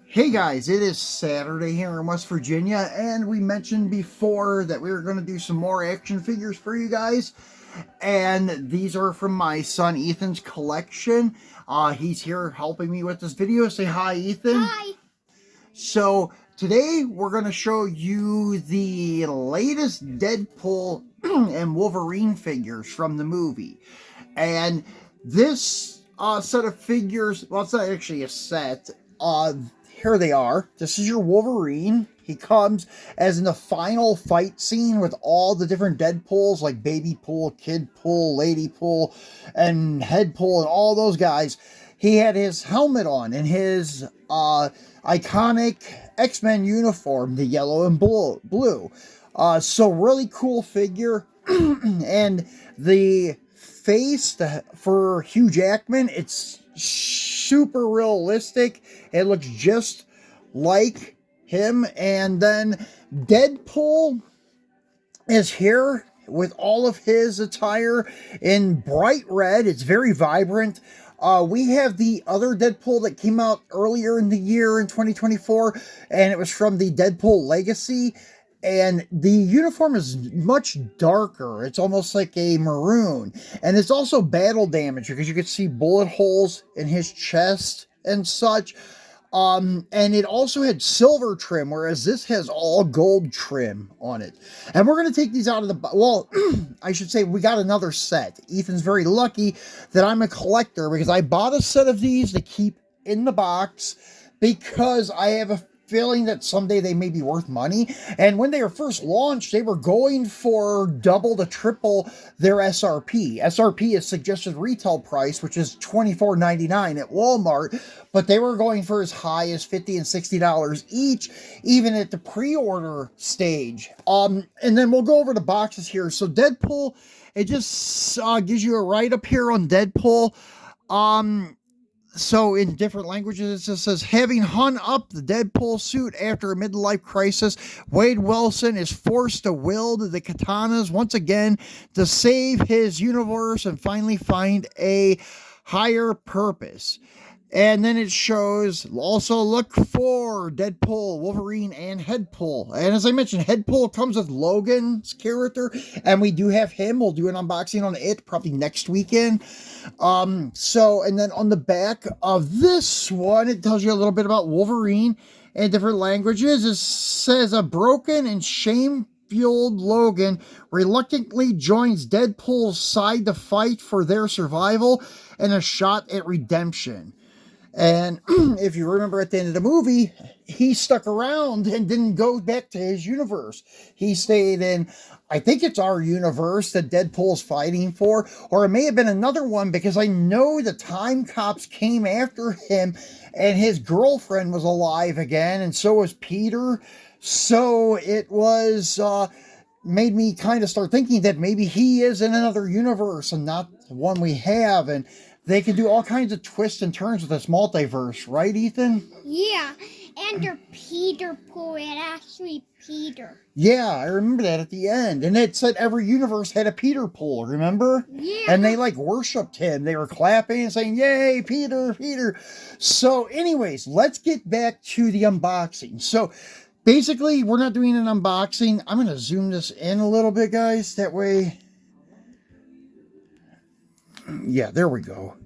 Hey guys, it is Saturday here in West Virginia, and we mentioned before that we were going to do some more action figures for you guys. And these are from my son Ethan's collection. He's here helping me with this video. Say hi, Ethan. Hi. So today we're going to show you the latest Deadpool and Wolverine figures from the movie. And this set of figures, well, it's not actually a set. Here they are. This is your Wolverine. He comes as in the final fight scene with all the different Deadpools, like Baby Pool, Kid Pool, Lady Pool, and Head Pool, and all those guys. He had his helmet on and his iconic X-Men uniform, the yellow and blue. So really cool figure. And the face for Hugh Jackman, it's super realistic. It looks just like him. And then Deadpool is here with all of his attire in bright red. It's very vibrant. We have the other Deadpool that came out earlier in the year in 2024, and it was from the Deadpool Legacy. And the uniform is much darker. It's almost like a maroon. And it's also battle damage because you can see bullet holes in his chest and such. And it also had silver trim, whereas this has all gold trim on it. And we're going to take these out of the... Well, I should say we got another set. Ethan's very lucky that I'm a collector because I bought a set of these to keep in the box because I have a feeling that someday they may be worth money. And when they were first launched, they were going for double to triple their SRP. SRP is suggested retail price, which is $24.99 at Walmart, but they were going for as high as $50 and $60 each, even at the pre-order stage. And then we'll go over the boxes here. So Deadpool, it just gives you a write-up here on Deadpool. So in different languages, it just says, having hung up the Deadpool suit after a midlife crisis, Wade Wilson is forced to wield the katanas once again to save his universe and finally find a higher purpose. And then it shows, also look for Deadpool, Wolverine, and Headpool. And as I mentioned, Headpool comes with Logan's character, and we do have him. We'll do an unboxing on it probably next weekend. And then on the back of this one, it tells you a little bit about Wolverine in different languages. It says a broken and shame-fueled Logan reluctantly joins Deadpool's side to fight for their survival and a shot at redemption. And if you remember at the end of the movie, he stuck around and didn't go back to his universe. He stayed in, I think it's our universe that Deadpool's fighting for, or it may have been another one because I know the time cops came after him and his girlfriend was alive again, and so was Peter. So it was, made me kind of start thinking that maybe he is in another universe and not the one we have. And they can do all kinds of twists and turns with this multiverse, right, Ethan? Yeah, and their Peter Pool, it actually Peter. Yeah, I remember that at the end. And it said every universe had a Peter Pool, remember? Yeah. And they like worshipped him. They were clapping and saying, yay, Peter, Peter. So anyways, let's get back to the unboxing. So basically, we're not doing an unboxing. I'm going to zoom this in a little bit, guys. That way... Yeah, there we go.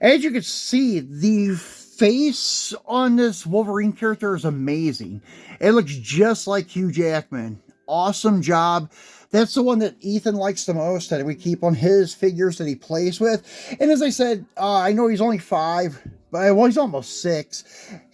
As you can see, the face on this Wolverine character is amazing. It looks just like Hugh Jackman. Awesome job. That's the one that Ethan likes the most, that we keep on his figures that he plays with. And as I said, I know he's only 5, but well, he's almost 6.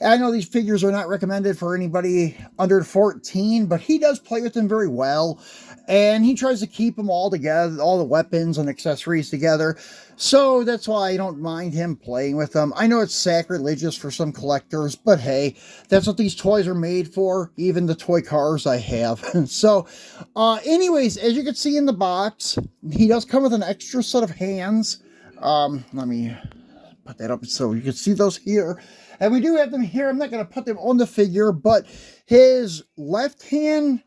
I know these figures are not recommended for anybody under 14, but he does play with them very well. And he tries to keep them all together, all the weapons and accessories together. So that's why I don't mind him playing with them. I know it's sacrilegious for some collectors, but hey, that's what these toys are made for, even the toy cars I have. So, anyways, as you can see in the box, he does come with an extra set of hands. Let me put that up so you can see those here. And we do have them here. I'm not going to put them on the figure, but his left hand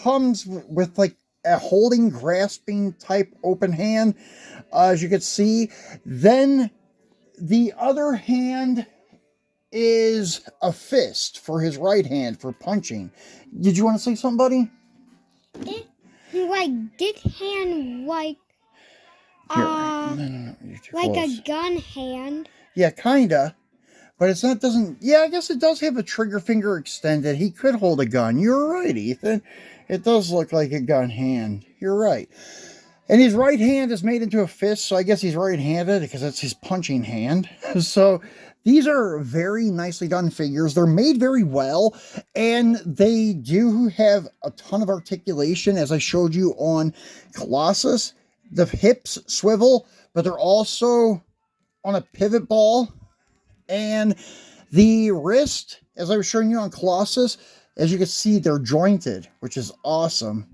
comes with like a holding, grasping type open hand, as you can see. Then the other hand is a fist for his right hand for punching. Did you want to say something, buddy? This hand Here. No, you're too like close. a gun hand. Yeah, kinda. But it's not, doesn't, yeah, I guess it does have a trigger finger extended. He could hold a gun. You're right, Ethan. It does look like a gun hand. You're right. And his right hand is made into a fist, so I guess he's right-handed because it's his punching hand. So these are very nicely done figures. They're made very well, and they do have a ton of articulation, as I showed you on Colossus. The hips swivel, but they're also on a pivot ball. And the wrist, as I was showing you on Colossus, as you can see, they're jointed, which is awesome.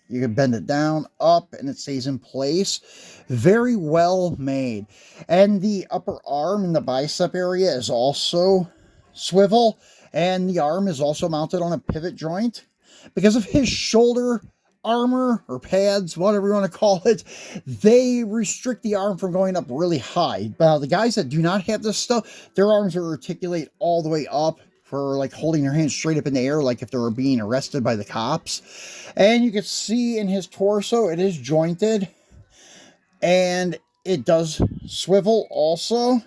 You can bend it down, up, and it stays in place. Very well made. And the upper arm and the bicep area is also swivel, and the arm is also mounted on a pivot joint. Because of his shoulder armor or pads, whatever you want to call it, they restrict the arm from going up really high. But the guys that do not have this stuff, their arms are articulate all the way up for like holding their hands straight up in the air, like if they were being arrested by the cops. And you can see in his torso, it is jointed, and it does swivel also.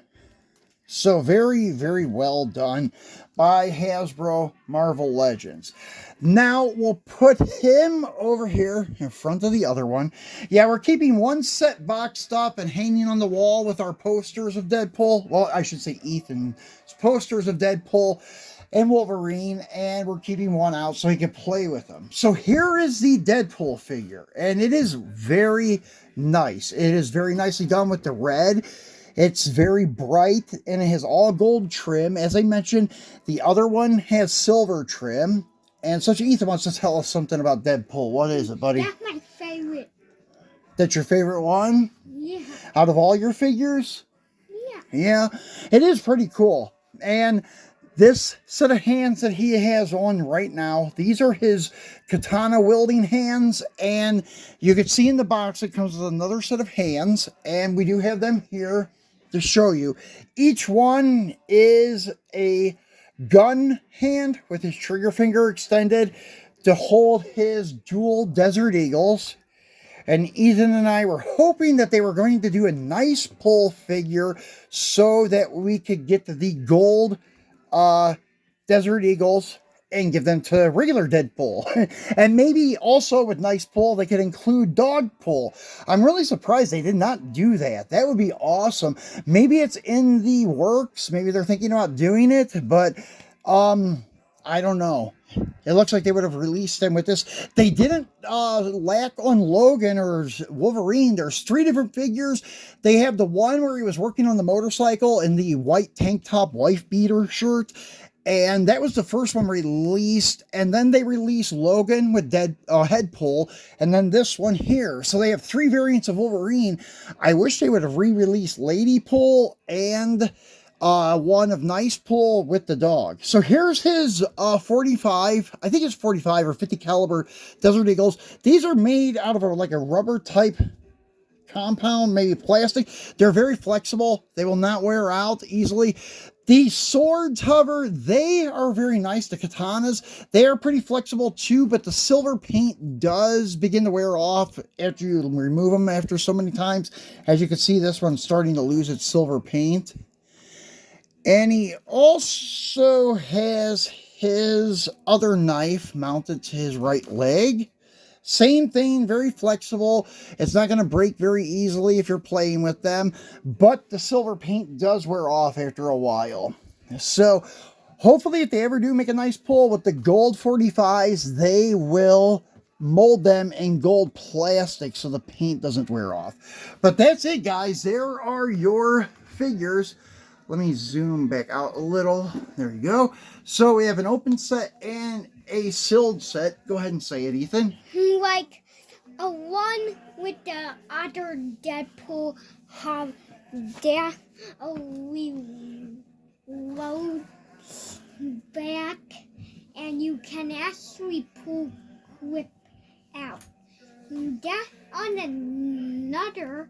So very, very well done by Hasbro Marvel Legends. Now we'll put him over here in front of the other one. Yeah, we're keeping one set boxed up and hanging on the wall with our posters of Deadpool. Well, I should say Ethan's posters of Deadpool and Wolverine, and we're keeping one out so he can play with them. So here is the Deadpool figure, and it is very nice. It is very nicely done with the red. It's very bright, and it has all gold trim. As I mentioned, the other one has silver trim. And such Ethan wants to tell us something about Deadpool. What is it, buddy? That's my favorite. That's your favorite one? Yeah. Out of all your figures? Yeah. Yeah, it is pretty cool. And this set of hands that he has on right now, these are his katana wielding hands. And you can see in the box it comes with another set of hands. And we do have them here to show you. Each one is a gun hand with his trigger finger extended to hold his dual Desert Eagles. And Ethan and I were hoping that they were going to do a nice pull figure so that we could get the gold Desert Eagles and give them to regular Deadpool. And maybe also with nice pull, they could include dog pull. I'm really surprised they did not do that. That would be awesome. Maybe it's in the works. Maybe they're thinking about doing it, but I don't know. It looks like they would have released them with this. They didn't lack on Logan or Wolverine. There's 3 different figures. They have the one where he was working on the motorcycle in the white tank top wife beater shirt. And that was the first one released. And then they released Logan with head pull. And then this one here. So they have 3 variants of Wolverine. I wish they would have re-released Lady Pull and one of nice pull with the dog. So here's his 45, I think it's 45 or 50 caliber Desert Eagles. These are made out of like a rubber type compound, maybe plastic. They're very flexible. They will not wear out easily. The swords, however, they are very nice. The katanas, they are pretty flexible too, but the silver paint does begin to wear off after you remove them after so many times. As you can see, this one's starting to lose its silver paint. And he also has his other knife mounted to his right leg. Same thing, very flexible. It's not going to break very easily if you're playing with them, but the silver paint does wear off after a while. So hopefully if they ever do make a nice pull with the gold 45s, they will mold them in gold plastic so the paint doesn't wear off. But that's it, guys. There are your figures. Let me zoom back out a little. There you go. So we have an open set and a sealed set. Go ahead and say it, Ethan. Like a one with the other Deadpool have that we load back and you can actually pull clip out. That on another.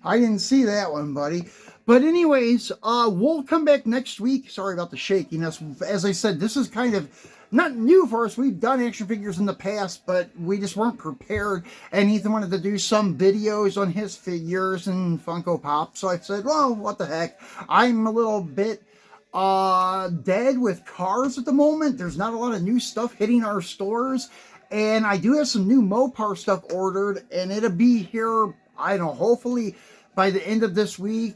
I didn't see that one, buddy. But anyways, we'll come back next week. Sorry about the shakiness. As I said, this is kind of not new for us. We've done action figures in the past, but we just weren't prepared. And Ethan wanted to do some videos on his figures and Funko Pop. So I said, well, what the heck. I'm a little bit dead with cars at the moment. There's not a lot of new stuff hitting our stores. And I do have some new Mopar stuff ordered. And it'll be here, I don't know, hopefully by the end of this week.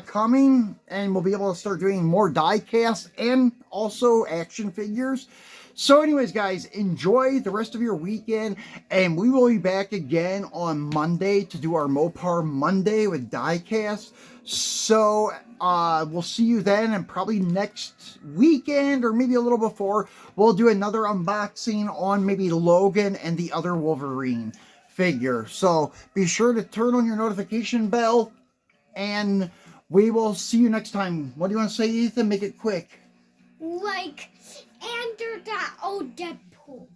Coming, and we'll be able to start doing more die casts and also action figures. So anyways, guys, enjoy the rest of your weekend, and we will be back again on Monday to do our Mopar Monday with die cast. So we'll see you then, and probably next weekend or maybe a little before, we'll do another unboxing on maybe Logan and the other Wolverine figure. So be sure to turn on your notification bell, and we will see you next time. What do you want to say, Ethan? Make it quick. Like, and that old Deadpool.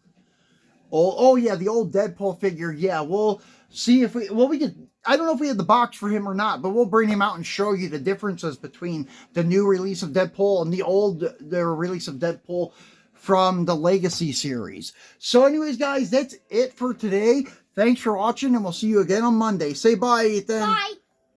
Oh yeah, the old Deadpool figure. Yeah, we'll see if we could. I don't know if we had the box for him or not, but we'll bring him out and show you the differences between the new release of Deadpool and the release of Deadpool from the Legacy series. So anyways, guys, that's it for today. Thanks for watching, and we'll see you again on Monday. Say bye, Ethan. Bye.